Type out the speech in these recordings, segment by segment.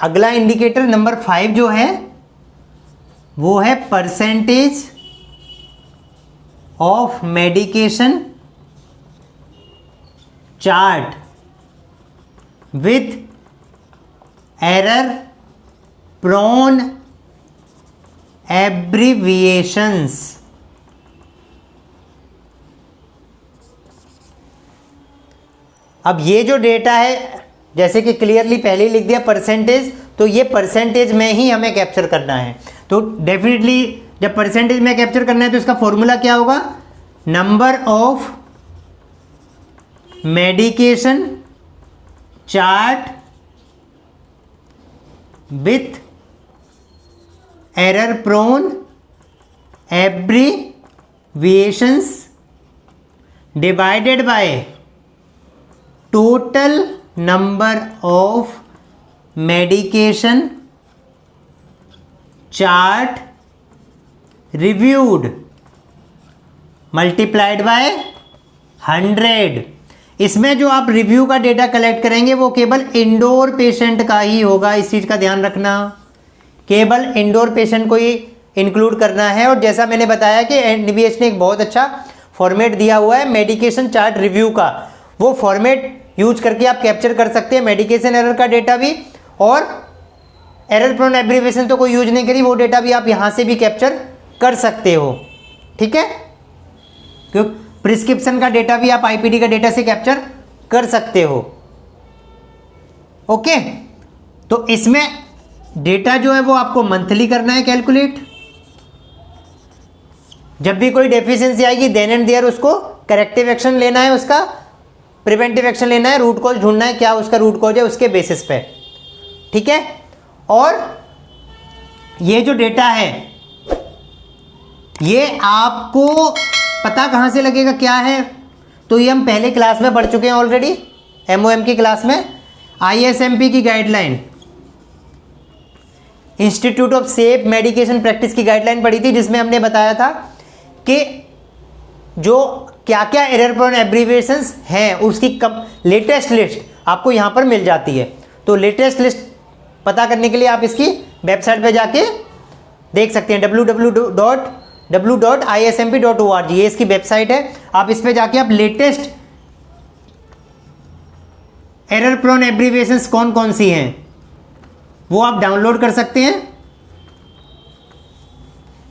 अगला indicator number 5 जो है वो है percentage of medication chart with error prone abbreviations. अब ये जो डेटा है, जैसे कि क्लियरली पहले ही लिख दिया परसेंटेज, तो ये परसेंटेज में ही हमें कैप्चर करना है। तो डेफिनेटली जब परसेंटेज में कैप्चर करना है तो इसका फॉर्मूला क्या होगा, number of medication chart with error prone abbreviations divided by total number of medication chart reviewed multiplied by 100। इसमें जो आप रिव्यू का डेटा कलेक्ट करेंगे वो केवल इंडोर पेशेंट का ही होगा, इस चीज़ का ध्यान रखना, केवल इंडोर पेशेंट को ही इंक्लूड करना है। और जैसा मैंने बताया कि एनवीएच ने एक बहुत अच्छा फॉर्मेट दिया हुआ है मेडिकेशन चार्ट रिव्यू का, वो फॉर्मेट यूज करके आप कैप्चर कर सकते हैं मेडिकेशन एरर का डेटा भी, और एरर प्रोन एब्रीविएशन तो कोई यूज नहीं करी, वो डेटा भी आप यहाँ से भी कैप्चर कर सकते हो। ठीक है, क्योंकि प्रिस्क्रिप्शन का डेटा भी आप आईपीडी का डेटा से कैप्चर कर सकते हो। ओके, तो इसमें डेटा जो है वो आपको मंथली करना है कैलकुलेट। जब भी कोई डेफिशिएंसी आएगी देन एंड देयर उसको करेक्टिव एक्शन लेना है, उसका प्रिवेंटिव एक्शन लेना है, रूट कॉज ढूंढना है, क्या उसका रूट कॉज है उसके बेसिस पे। ठीक है, और ये जो डेटा है ये आपको पता कहाँ से लगेगा क्या है, तो ये हम पहले क्लास में पढ़ चुके हैं ऑलरेडी, एमओएम की क्लास में। आईएसएमपी की guideline, institute of safe medication practice की गाइडलाइन पढ़ी थी, जिसमें हमने बताया था कि जो क्या क्या एरर प्रोन एब्रीविएशंस हैं उसकी लेटेस्ट लिस्ट आपको यहाँ पर मिल जाती है। तो लेटेस्ट लिस्ट पता करने के लिए आप इसकी वेबसाइट पे जाके देख सकते हैं, www.ismp.org, ये इसकी वेबसाइट है। आप इस पे जाके आप लेटेस्ट एरर प्रोन एब्रीविएशंस कौन कौन सी हैं वो आप डाउनलोड कर सकते हैं,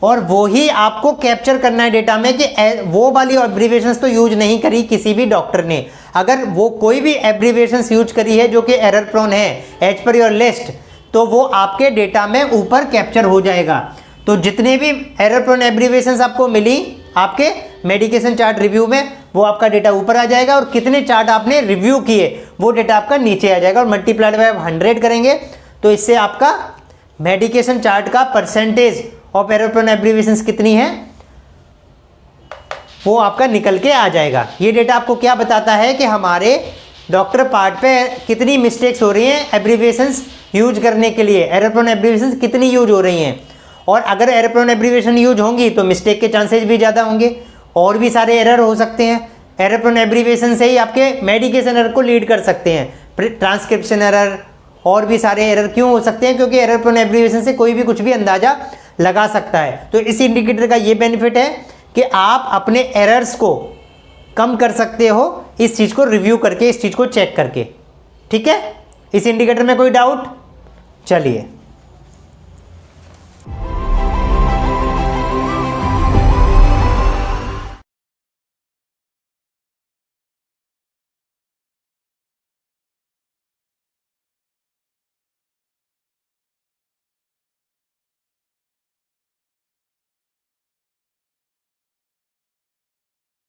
और वो ही आपको कैप्चर करना है डेटा में कि वो वाली एब्रीविएशंस तो यूज नहीं करी किसी भी डॉक्टर ने। अगर वो कोई भी एब्रीविएशंस यूज करी है जो कि एरर प्रोन है एज पर योर लिस्ट, तो वो आपके डेटा में ऊपर कैप्चर हो जाएगा। तो जितने भी एरर प्रोन एब्रीविएशंस आपको मिली आपके मेडिकेशन चार्ट रिव्यू में, वो आपका डेटा ऊपर आ जाएगा, और कितने चार्ट आपने रिव्यू किए वो डेटा आपका नीचे आ जाएगा। और मल्टीप्लाइड बाय 100 करेंगे तो इससे आपका मेडिकेशन चार्ट का percentage of error prone abbreviations कितनी है वो आपका निकल के आ जाएगा। ये डेटा आपको क्या बताता है कि हमारे डॉक्टर पार्ट पे कितनी मिस्टेक्स हो रही हैं एब्रीविएशंस यूज करने के लिए, एरर प्रोन एब्रीविएशंस कितनी यूज हो रही हैं, और अगर एरर प्रोन एब्रीविएशन यूज होंगी तो मिस्टेक के चांसेस भी ज़्यादा होंगे, और भी सारे एरर हो सकते हैं। एरर प्रोन एब्रीविएशन से ही आपके मेडिकेशन एरर को लीड कर सकते हैं, ट्रांसक्रिप्शन एरर, और भी सारे एरर क्यों हो सकते हैं, क्योंकि एरर प्रोन एब्रीविएशन से कोई भी कुछ भी अंदाजा लगा सकता है। तो इस इंडिकेटर का ये बेनिफिट है कि आप अपने एरर्स को कम कर सकते हो इस चीज़ को रिव्यू करके, इस चीज़ को चेक करके। ठीक है, इस इंडिकेटर में कोई डाउट? चलिए